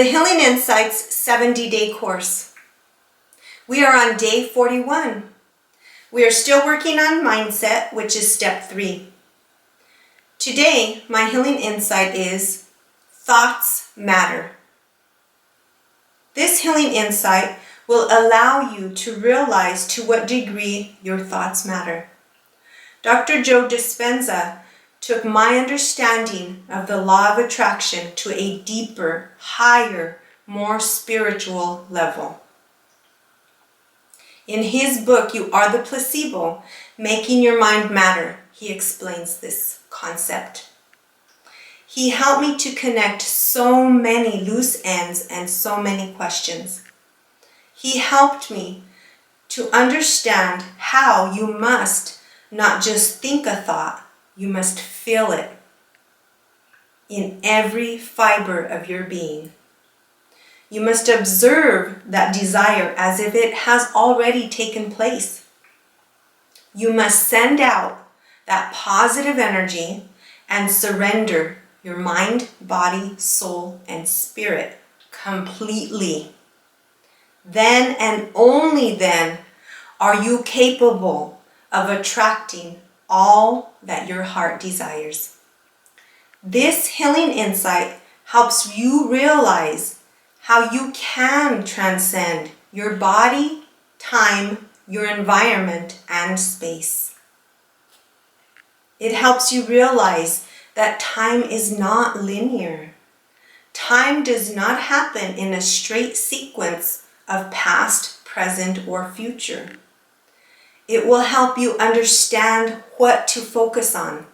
the Healing Insights 70-day course. We are on day 41. We are still working on mindset, which is step 3. Today, my healing insight is thoughts matter. This healing insight will allow you to realize to what degree your thoughts matter. Dr. Joe Dispenza took my understanding of the law of attraction to a deeper, higher, more spiritual level. In his book, You Are the Placebo, Making Your Mind Matter, he explains this concept. He helped me to connect so many loose ends and so many questions. He helped me to understand how you must not just think a thought, you must feel it in every fiber of your being. You must observe that desire as if it has already taken place. You must send out that positive energy and surrender your mind, body, soul, and spirit completely. Then and only then are you capable of attracting all that your heart desires. This healing insight helps you realize how you can transcend your body, time, your environment, and space. It helps you realize that time is not linear. Time does not happen in a straight sequence of past, present, or future. It will help you understand what to focus on.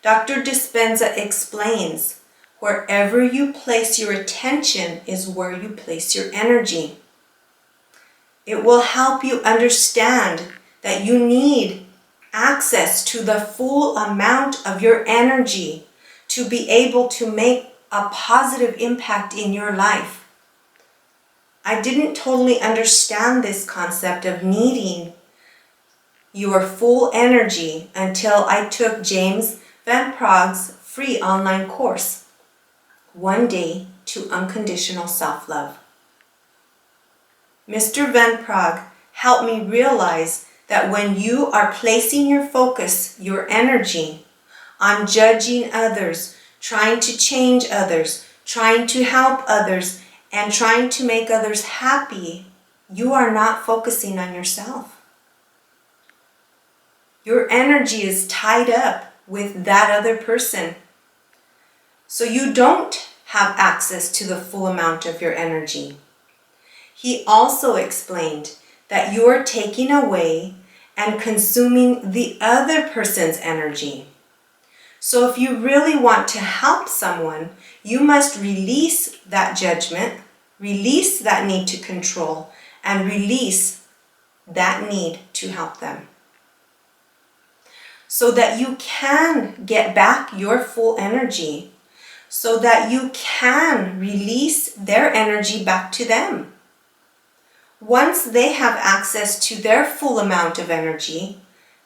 Dr. Dispenza explains, wherever you place your attention is where you place your energy. It will help you understand that you need access to the full amount of your energy to be able to make a positive impact in your life. I didn't totally understand this concept of needing your full energy until I took James Van Praag's free online course, 1 Day to Unconditional Self-Love. Mr. Van Praag helped me realize that when you are placing your focus, your energy, on judging others, trying to change others, trying to help others, and trying to make others happy, you are not focusing on yourself. Your energy is tied up with that other person. So you don't have access to the full amount of your energy. He also explained that you are taking away and consuming the other person's energy. So if you really want to help someone, you must release that judgment, release that need to control, and release that need to help them, so that you can get back your full energy, so that you can release their energy back to them. Once they have access to their full amount of energy,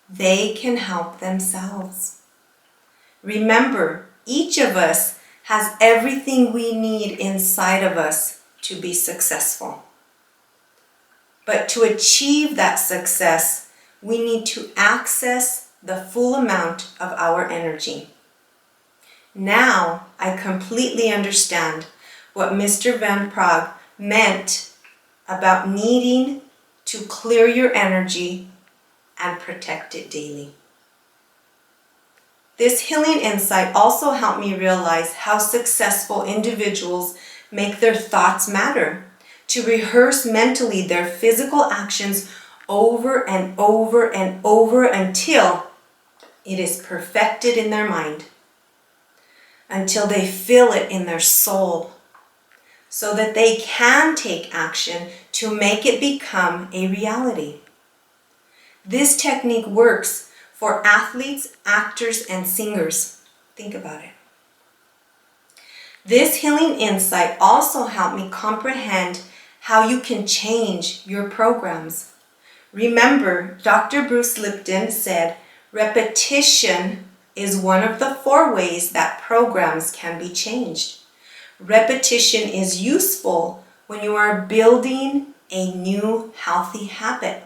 they can help themselves. Remember, each of us has everything we need inside of us to be successful. But to achieve that success, we need to access the full amount of our energy. Now I completely understand what Mr. Van Praag meant about needing to clear your energy and protect it daily. This healing insight also helped me realize how successful individuals make their thoughts matter, to rehearse mentally their physical actions over and over and over until it is perfected in their mind, until they feel it in their soul, so that they can take action to make it become a reality. This technique works for athletes, actors, and singers. Think about it. This healing insight also helped me comprehend how you can change your programs. Remember, Dr. Bruce Lipton said, repetition is one of the 4 ways that programs can be changed. Repetition is useful when you are building a new healthy habit.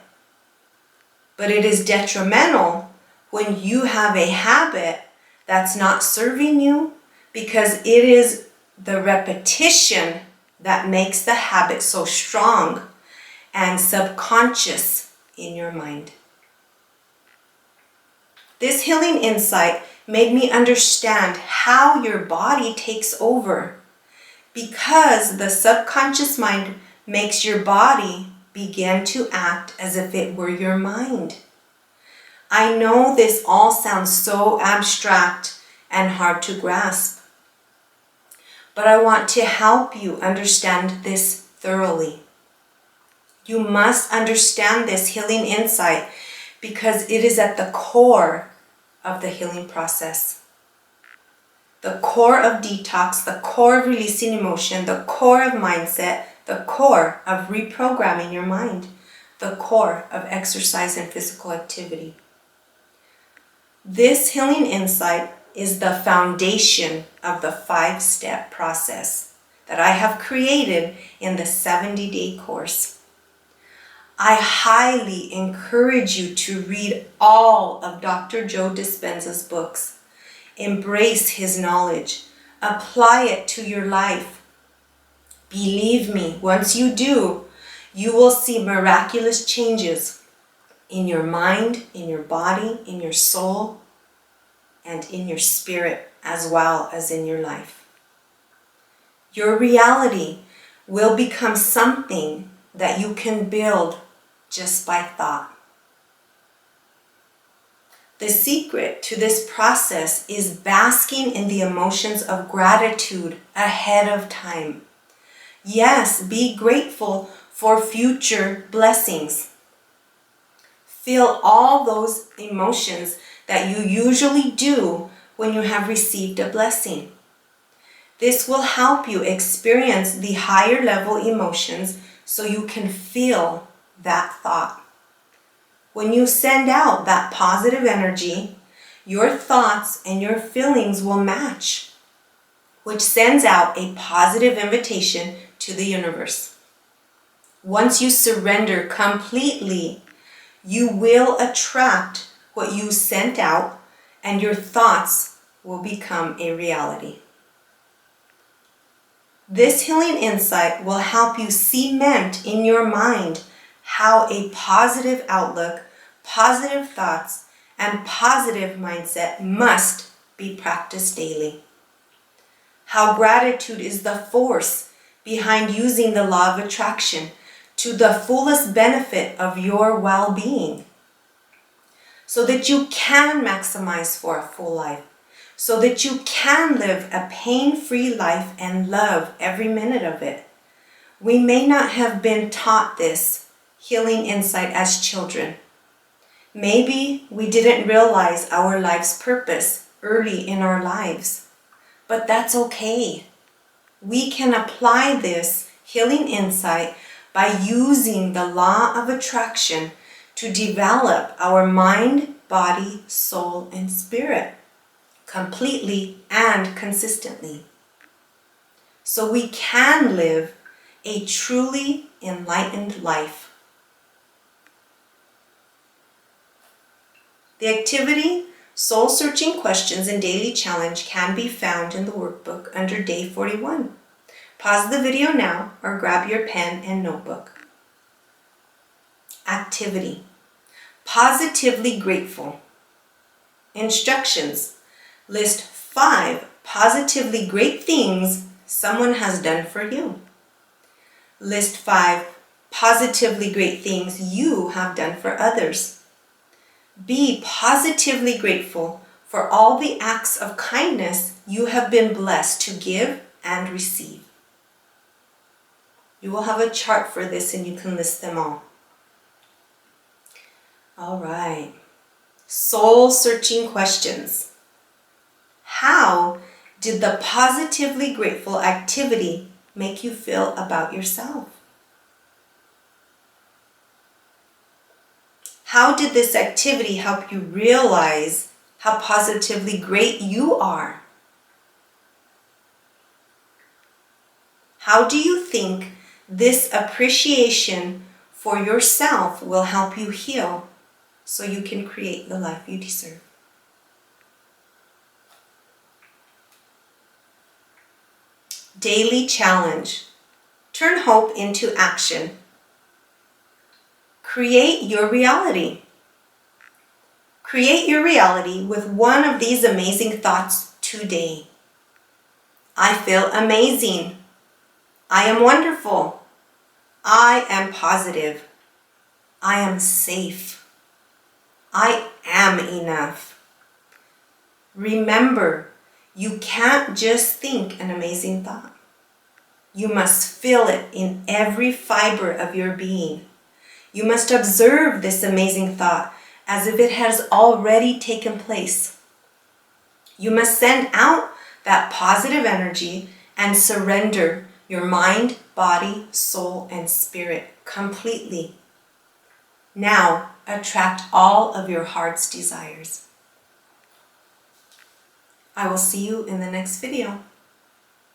But it is detrimental when you have a habit that's not serving you, because it is the repetition that makes the habit so strong and subconscious in your mind. This healing insight made me understand how your body takes over, because the subconscious mind makes your body begin to act as if it were your mind. I know this all sounds so abstract and hard to grasp, but I want to help you understand this thoroughly. You must understand this healing insight because it is at the core of the healing process. The core of detox, the core of releasing emotion, the core of mindset, the core of reprogramming your mind, the core of exercise and physical activity. This healing insight is the foundation of the 5-step process that I have created in the 70-day course. I highly encourage you to read all of Dr. Joe Dispenza's books. Embrace his knowledge. Apply it to your life. Believe me, once you do, you will see miraculous changes in your mind, in your body, in your soul, and in your spirit, as well as in your life. Your reality will become something that you can build just by thought. The secret to this process is basking in the emotions of gratitude ahead of time. Yes, be grateful for future blessings. Feel all those emotions that you usually do when you have received a blessing. This will help you experience the higher level emotions so you can feel that thought. When you send out that positive energy, your thoughts and your feelings will match, which sends out a positive invitation to the universe. Once you surrender completely, you will attract what you sent out, and your thoughts will become a reality. This healing insight will help you cement in your mind how a positive outlook, positive thoughts, and positive mindset must be practiced daily. How gratitude is the force behind using the law of attraction to the fullest benefit of your well-being, so that you can maximize for a full life, so that you can live a pain-free life and love every minute of it. We may not have been taught this healing insight as children. Maybe we didn't realize our life's purpose early in our lives, but that's okay. We can apply this healing insight by using the law of attraction to develop our mind, body, soul, and spirit completely and consistently, so we can live a truly enlightened life. The activity, Soul Searching Questions and Daily Challenge, can be found in the workbook under Day 41. Pause the video now or grab your pen and notebook. Activity, Positively Grateful. Instructions, list 5 positively great things someone has done for you. List 5 positively great things you have done for others. Be positively grateful for all the acts of kindness you have been blessed to give and receive. You will have a chart for this and you can list them all. All right. Soul searching questions. How did the positively grateful activity make you feel about yourself? How did this activity help you realize how positively great you are? How do you think this appreciation for yourself will help you heal so you can create the life you deserve? Daily challenge. Turn hope into action. Create your reality. Create your reality with one of these amazing thoughts today. I feel amazing. I am wonderful. I am positive. I am safe. I am enough. Remember, you can't just think an amazing thought. You must feel it in every fiber of your being. You must observe this amazing thought as if it has already taken place. You must send out that positive energy and surrender your mind, body, soul, and spirit completely. Now, attract all of your heart's desires. I will see you in the next video.